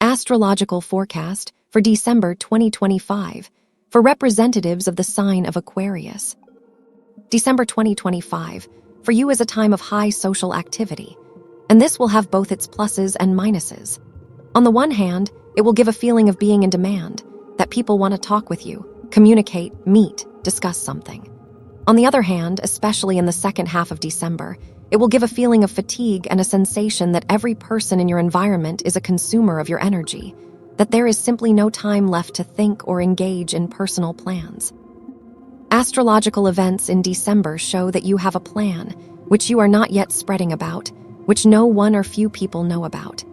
Astrological forecast for December 2025 for representatives of the sign of Aquarius. December 2025 for you is a time of high social activity, and this will have both its pluses and minuses. On the one hand, it will give a feeling of being in demand, that people want to talk with you, communicate, meet, discuss something. On the other hand, especially in the second half of December, it will give a feeling of fatigue and a sensation that every person in your environment is a consumer of your energy, that there is simply no time left to think or engage in personal plans. Astrological events in December show that you have a plan, which you are not yet spreading about, which no one or few people know about.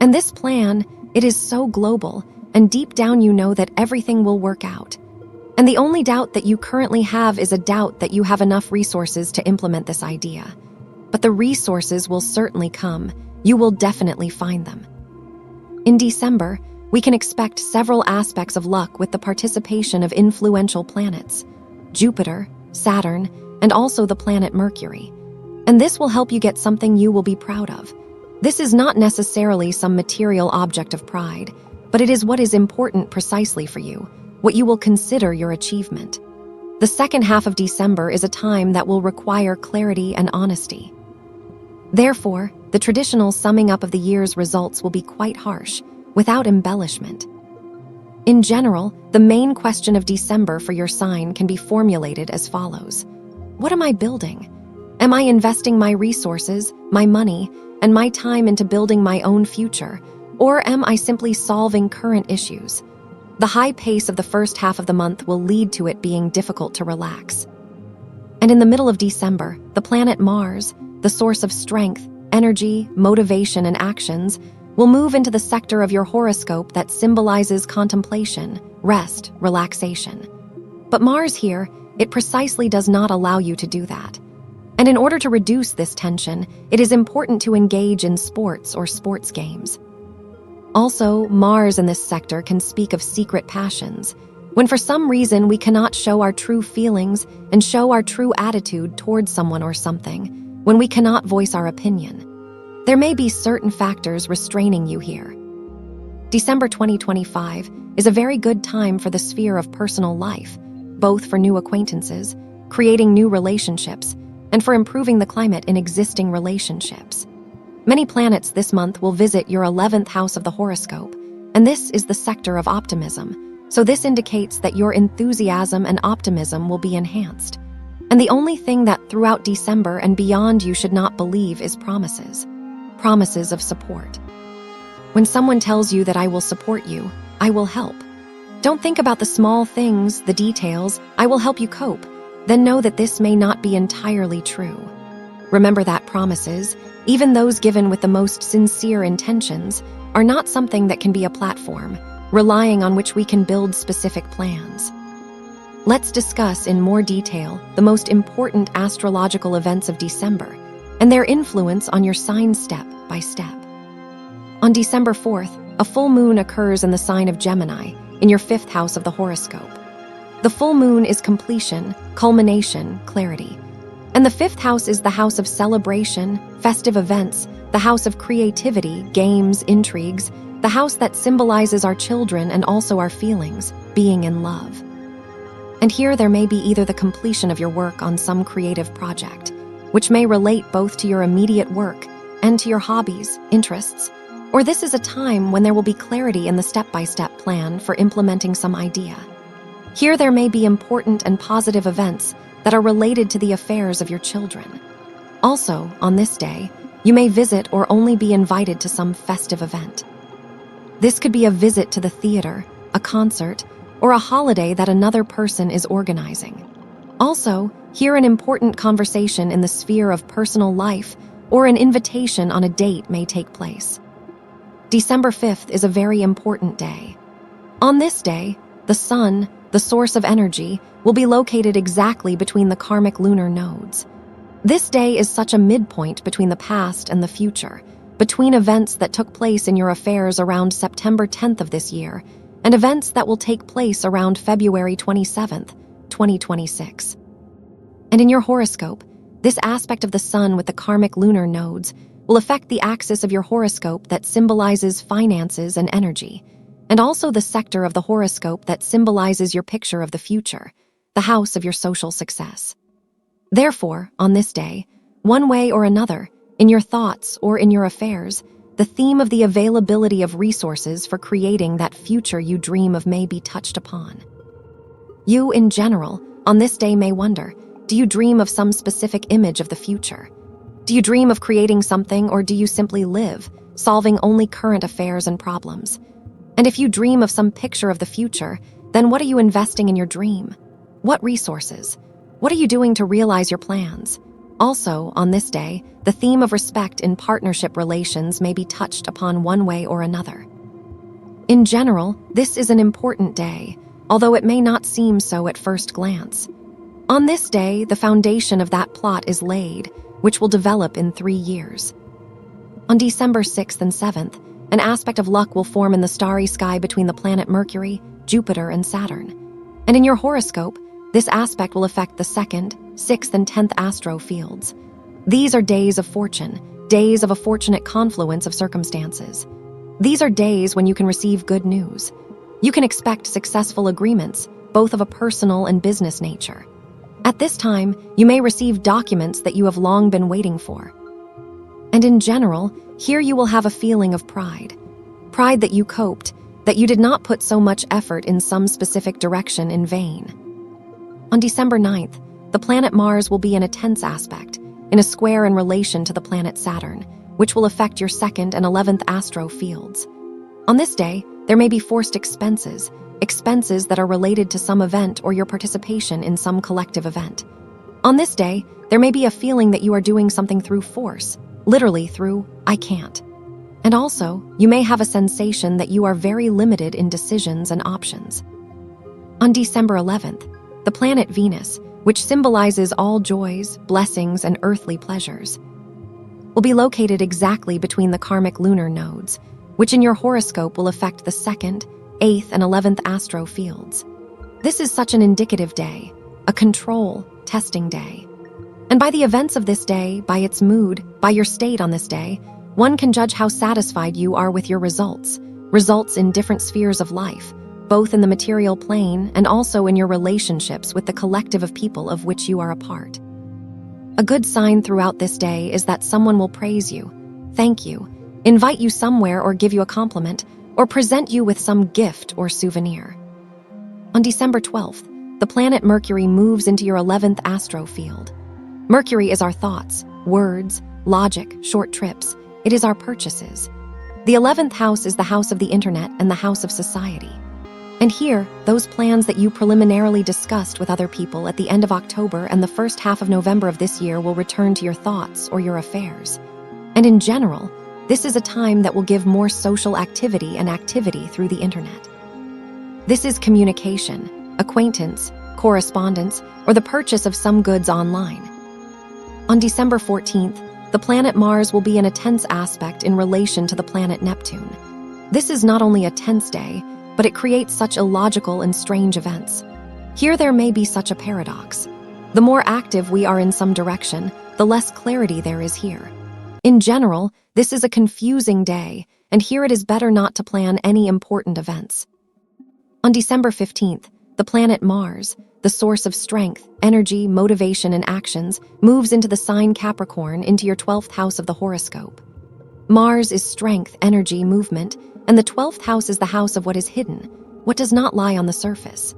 And this plan, it is so global, and deep down you know that everything will work out. And the only doubt that you currently have is a doubt that you have enough resources to implement this idea. But the resources will certainly come. You will definitely find them. In December, we can expect several aspects of luck with the participation of influential planets, Jupiter, Saturn, and also the planet Mercury. And this will help you get something you will be proud of. This is not necessarily some material object of pride, but it is what is important precisely for you, what you will consider your achievement. The second half of December is a time that will require clarity and honesty. Therefore, the traditional summing up of the year's results will be quite harsh, without embellishment. In general, the main question of December for your sign can be formulated as follows. What am I building? Am I investing my resources, my money, and my time into building my own future, or am I simply solving current issues? The high pace of the first half of the month will lead to it being difficult to relax. And in the middle of December, the planet Mars, the source of strength, energy, motivation, and actions, will move into the sector of your horoscope that symbolizes contemplation, rest, relaxation. But Mars here, it precisely does not allow you to do that. And in order to reduce this tension, it is important to engage in sports or sports games. Also, Mars in this sector can speak of secret passions, when for some reason we cannot show our true feelings and show our true attitude towards someone or something, when we cannot voice our opinion. There may be certain factors restraining you here. December 2025 is a very good time for the sphere of personal life, both for new acquaintances, creating new relationships, and for improving the climate in existing relationships. Many planets this month will visit your 11th house of the horoscope, and this is the sector of optimism, so this indicates that your enthusiasm and optimism will be enhanced. And the only thing that throughout December and beyond you should not believe is promises. Promises of support. When someone tells you that I will support you, I will help. Don't think about the small things, the details, I will help you cope. Then know that this may not be entirely true. Remember that promises, even those given with the most sincere intentions, are not something that can be a platform, relying on which we can build specific plans. Let's discuss in more detail the most important astrological events of December and their influence on your sign step by step. On December 4th, a full moon occurs in the sign of Gemini, in your 5th house of the horoscope. The full moon is completion, culmination, clarity. And the 5th house is the house of celebration, festive events, the house of creativity, games, intrigues, the house that symbolizes our children and also our feelings, being in love. And here there may be either the completion of your work on some creative project, which may relate both to your immediate work and to your hobbies, interests, or this is a time when there will be clarity in the step-by-step plan for implementing some idea. Here there may be important and positive events that are related to the affairs of your children. Also, on this day, you may visit or only be invited to some festive event. This could be a visit to the theater, a concert, or a holiday that another person is organizing. Also, here an important conversation in the sphere of personal life or an invitation on a date may take place. December 5th is a very important day. On this day, the sun, the source of energy, will be located exactly between the karmic lunar nodes. This day is such a midpoint between the past and the future, between events that took place in your affairs around September 10th of this year and events that will take place around February 27th, 2026. And in your horoscope, this aspect of the sun with the karmic lunar nodes will affect the axis of your horoscope that symbolizes finances and energy, and also the sector of the horoscope that symbolizes your picture of the future, the house of your social success. Therefore, on this day, one way or another, in your thoughts or in your affairs, the theme of the availability of resources for creating that future you dream of may be touched upon. You, in general, on this day may wonder, do you dream of some specific image of the future? Do you dream of creating something, or do you simply live, solving only current affairs and problems? And if you dream of some picture of the future, then what are you investing in your dream? What resources? What are you doing to realize your plans? Also, on this day, the theme of respect in partnership relations may be touched upon one way or another. In general, this is an important day, although it may not seem so at first glance. On this day, the foundation of that plot is laid, which will develop in 3 years. On December 6th and 7th, an aspect of luck will form in the starry sky between the planet Mercury, Jupiter, and Saturn. And in your horoscope, this aspect will affect the 2nd, 6th, and 10th astro fields. These are days of fortune, days of a fortunate confluence of circumstances. These are days when you can receive good news. You can expect successful agreements, both of a personal and business nature. At this time, you may receive documents that you have long been waiting for. And in general, here you will have a feeling of pride. Pride that you coped, that you did not put so much effort in some specific direction in vain. On December 9th, the planet Mars will be in a tense aspect, in a square in relation to the planet Saturn, which will affect your 2nd and 11th astro fields. On this day, there may be forced expenses that are related to some event or your participation in some collective event. On this day, there may be a feeling that you are doing something through force, literally through "I can't." And also, you may have a sensation that you are very limited in decisions and options. On December 11th, the planet Venus, which symbolizes all joys, blessings, and earthly pleasures, will be located exactly between the karmic lunar nodes, which in your horoscope will affect the 2nd, 8th, and 11th astro fields. This is such an indicative day, a control, testing day. And by the events of this day, by its mood, by your state on this day, one can judge how satisfied you are with your results in different spheres of life, both in the material plane and also in your relationships with the collective of people of which you are a part. A good sign throughout this day is that someone will praise you, thank you, invite you somewhere or give you a compliment, or present you with some gift or souvenir. On December 12th, the planet Mercury moves into your 11th astro field. Mercury is our thoughts, words, logic, short trips. It is our purchases. The 11th house is the house of the internet and the house of society. And here, those plans that you preliminarily discussed with other people at the end of October and the first half of November of this year will return to your thoughts or your affairs. And in general, this is a time that will give more social activity and activity through the internet. This is communication, acquaintance, correspondence, or the purchase of some goods online. On December 14th, the planet Mars will be in a tense aspect in relation to the planet Neptune. This is not only a tense day, but it creates such illogical and strange events. Here there may be such a paradox. The more active we are in some direction, the less clarity there is here. In general, this is a confusing day, and here it is better not to plan any important events. On December 15th, the planet Mars, the source of strength, energy, motivation, and actions, moves into the sign Capricorn into your 12th house of the horoscope. Mars is strength, energy, movement, and the 12th house is the house of what is hidden, what does not lie on the surface.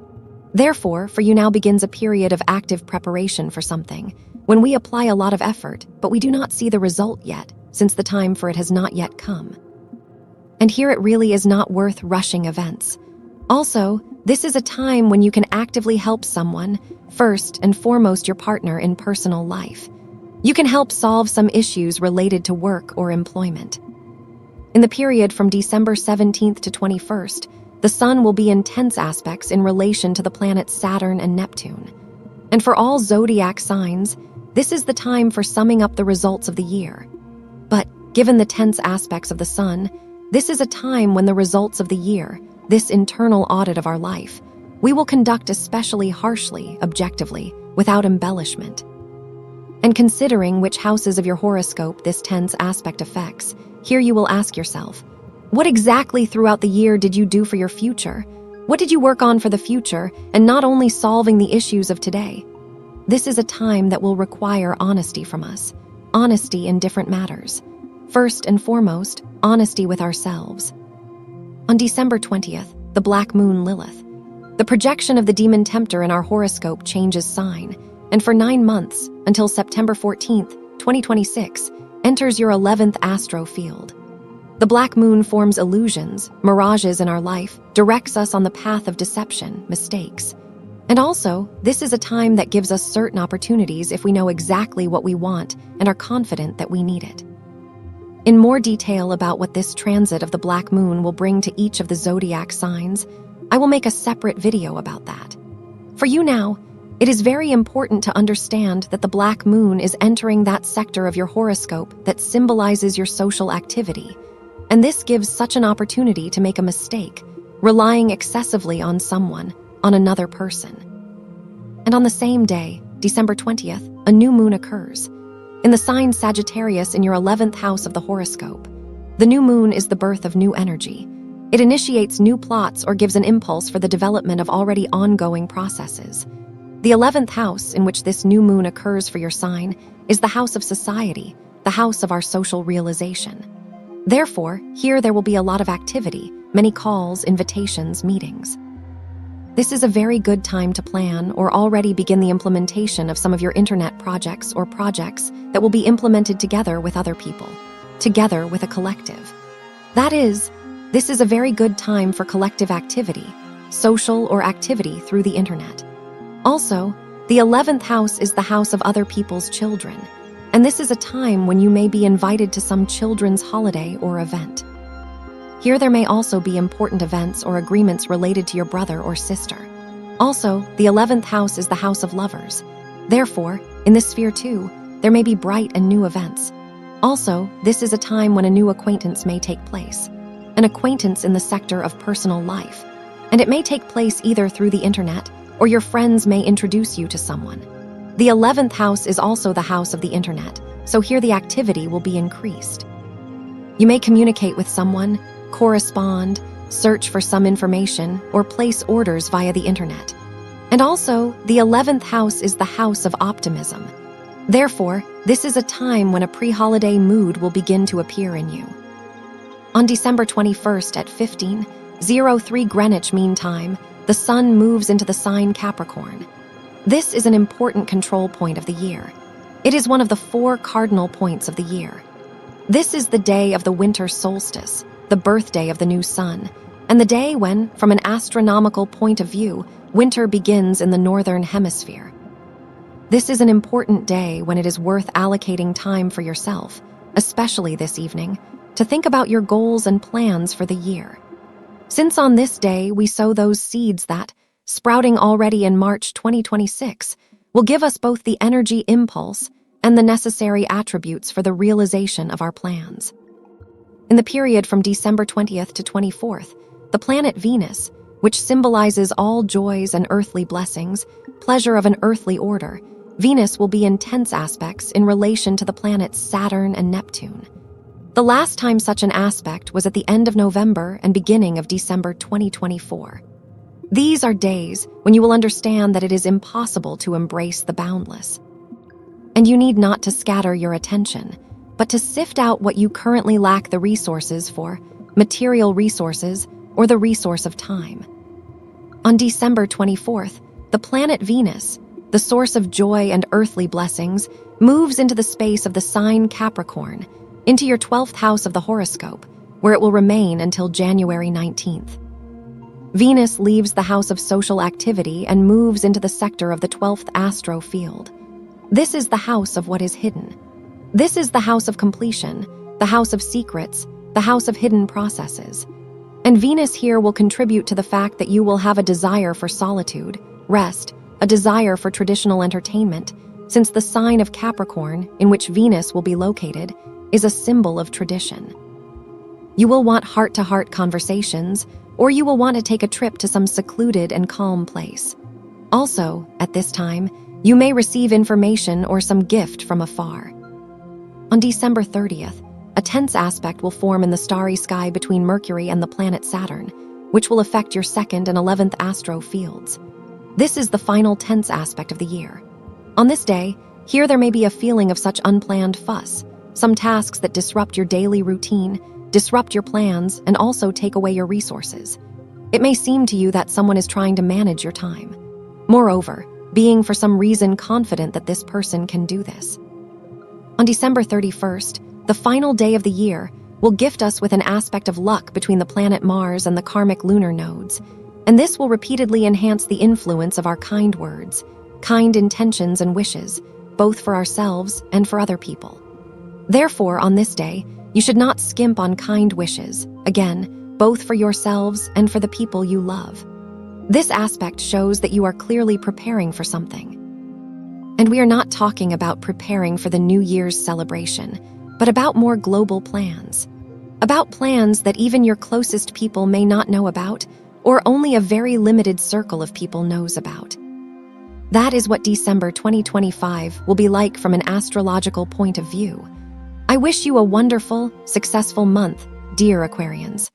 Therefore, for you now begins a period of active preparation for something, when we apply a lot of effort, but we do not see the result yet, since the time for it has not yet come. And here it really is not worth rushing events. Also, this is a time when you can actively help someone, first and foremost your partner in personal life. You can help solve some issues related to work or employment. In the period from December 17th to 21st, the Sun will be in tense aspects in relation to the planets Saturn and Neptune. And for all zodiac signs, this is the time for summing up the results of the year. But, given the tense aspects of the Sun, this is a time when the results of the year, this internal audit of our life, we will conduct especially harshly, objectively, without embellishment. And considering which houses of your horoscope this tense aspect affects, here you will ask yourself, what exactly throughout the year did you do for your future? What did you work on for the future, and not only solving the issues of today? This is a time that will require honesty from us, honesty in different matters. First and foremost, honesty with ourselves. On December 20th, the Black Moon Lilith, the projection of the demon tempter in our horoscope changes sign, and for 9 months, until September 14th, 2026, enters your 11th astro field. The Black Moon forms illusions, mirages in our life, directs us on the path of deception, mistakes. And also, this is a time that gives us certain opportunities if we know exactly what we want and are confident that we need it. In more detail about what this transit of the Black Moon will bring to each of the zodiac signs, I will make a separate video about that. For you now, it is very important to understand that the Black Moon is entering that sector of your horoscope that symbolizes your social activity, and this gives such an opportunity to make a mistake, relying excessively on someone, on another person. And on the same day, December 20th, a new moon occurs. In the sign Sagittarius in your 11th house of the horoscope, the new moon is the birth of new energy. It initiates new plots or gives an impulse for the development of already ongoing processes. The 11th house in which this new moon occurs for your sign is the house of society, the house of our social realization. Therefore, here there will be a lot of activity, many calls, invitations, meetings. This is a very good time to plan or already begin the implementation of some of your internet projects or projects that will be implemented together with other people, together with a collective. That is, this is a very good time for collective activity, social or activity through the internet. Also, the 11th house is the house of other people's children, and this is a time when you may be invited to some children's holiday or event. Here there may also be important events or agreements related to your brother or sister. Also, the 11th house is the house of lovers. Therefore, in this sphere too, there may be bright and new events. Also, this is a time when a new acquaintance may take place, an acquaintance in the sector of personal life, and it may take place either through the internet or your friends may introduce you to someone. The 11th house is also the house of the internet, so here the activity will be increased. You may communicate with someone, correspond, search for some information, or place orders via the internet. And also, the 11th house is the house of optimism. Therefore, this is a time when a pre-holiday mood will begin to appear in you. On December 21st at 15:03 Greenwich Mean Time, the sun moves into the sign Capricorn. This is an important control point of the year. It is one of the 4 cardinal points of the year. This is the day of the winter solstice, the birthday of the new sun, and the day when, from an astronomical point of view, winter begins in the northern hemisphere. This is an important day when it is worth allocating time for yourself, especially this evening, to think about your goals and plans for the year. Since on this day we sow those seeds that, sprouting already in March 2026, will give us both the energy impulse and the necessary attributes for the realization of our plans. In the period from December 20th to 24th, the planet Venus, which symbolizes all joys and earthly blessings, pleasure of an earthly order, Venus will be in tense aspects in relation to the planets Saturn and Neptune. The last time such an aspect was at the end of November and beginning of December 2024. These are days when you will understand that it is impossible to embrace the boundless. And you need not to scatter your attention, but to sift out what you currently lack the resources for, material resources, or the resource of time. On December 24th, the planet Venus, the source of joy and earthly blessings, moves into the space of the sign Capricorn, into your 12th house of the horoscope, where it will remain until January 19th. Venus leaves the house of social activity and moves into the sector of the 12th astro field. This is the house of what is hidden. This is the house of completion, the house of secrets, the house of hidden processes. And Venus here will contribute to the fact that you will have a desire for solitude, rest, a desire for traditional entertainment, since the sign of Capricorn, in which Venus will be located, is a symbol of tradition. You will want heart-to-heart conversations, or you will want to take a trip to some secluded and calm place. Also, at this time, You may receive information or some gift from afar. On December 30th, a tense aspect will form in the starry sky between Mercury and the planet Saturn, which will affect your 2nd and 11th astro fields. This is the final tense aspect of the year. On this day, here there may be a feeling of such unplanned fuss, some tasks that disrupt your daily routine, disrupt your plans, and also take away your resources. It may seem to you that someone is trying to manage your time. Moreover, being for some reason confident that this person can do this. On December 31st, the final day of the year will gift us with an aspect of luck between the planet Mars and the karmic lunar nodes, and this will repeatedly enhance the influence of our kind words, kind intentions and wishes, both for ourselves and for other people. Therefore, on this day, you should not skimp on kind wishes, again, both for yourselves and for the people you love. This aspect shows that you are clearly preparing for something. And we are not talking about preparing for the New Year's celebration, but about more global plans. About plans that even your closest people may not know about, or only a very limited circle of people knows about. That is what December 2025 will be like from an astrological point of view. I wish you a wonderful, successful month, dear Aquarians.